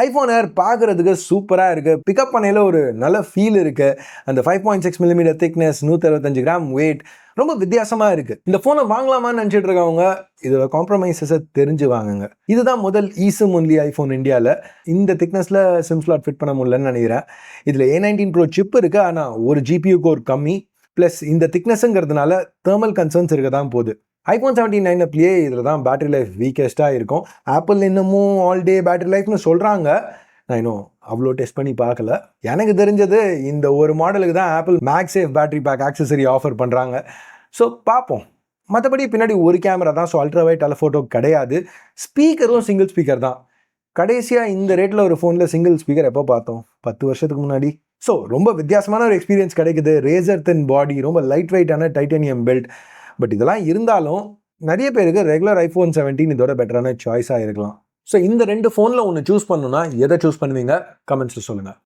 IPhone ஏர் பார்க்குறதுக்கு சூப்பராக இருக்குது. பிக்கப் பண்ணையில் ஒரு நல்ல ஃபீல் இருக்குது. அந்த 5.6mm திக்னஸ், 165 கிராம் வெயிட் ரொம்ப வித்தியாசமாக இருக்குது. இந்த ஃபோனை வாங்கலாமான்னு நினச்சிட்டு இருக்கவங்க இதோட காம்ப்ரமைசஸை தெரிஞ்சு வாங்குங்க. இதுதான் முதல் eSIM ஒன்லி ஐஃபோன் இந்தியாவில். இந்த திக்னஸில் சிம் ஸ்லாட் ஃபிட் பண்ண முடியலன்னு நினைக்கிறேன். இதில் A19 Pro சிப் இருக்குது, ஆனால் ஒரு GPU கோர் கம்மி. ப்ளஸ் இந்த திக்னஸுங்கிறதுனால தெர்மல் கன்சர்ன்ஸ் இருக்க தான் போகுது. iPhone 17 9-லேயே இதில் தான் பேட்டரி லைஃப் வீக்கஸ்ட்டாக இருக்கும். ஆப்பிள் இன்னமும் ஆல் டே பேட்டரி லைஃப்னு சொல்கிறாங்க. நான் இன்னும் அவ்வளோ டெஸ்ட் பண்ணி பார்க்கல. எனக்கு தெரிஞ்சது இந்த ஒரு மாடலுக்கு தான் apple MagSafe battery pack accessory offer பண்ணுறாங்க. ஸோ பார்ப்போம். மற்றபடி பின்னாடி ஒரு கேமரா தான், ஸோ அல்ட்ரா வைட் டெலஃபோட்டோ கிடையாது. ஸ்பீக்கரும் சிங்கிள் ஸ்பீக்கர் தான். கடைசியாக இந்த ரேட்டில் ஒரு ஃபோனில் சிங்கிள் ஸ்பீக்கர் எப்போ பார்த்தோம்? 10 வருஷத்துக்கு முன்னாடி. ஸோ ரொம்ப வித்தியாசமான ஒரு எக்ஸ்பீரியன்ஸ் கிடைக்குது. ரேசர் தின் பாடி, ரொம்ப லைட் வெயிட்டான டைட்டானியம் பெல்ட். பட் இதெல்லாம் இருந்தாலும் நிறைய பேருக்கு ரெகுலர் iPhone 17 இதோட பெட்டரான சாய்ஸாக இருக்கலாம். ஸோ இந்த 2 ஃபோனில் ஒன்று சூஸ் பண்ணணும்னா எதை சூஸ் பண்ணுவீங்க? கமெண்ட்ஸில் சொல்லுங்கள்.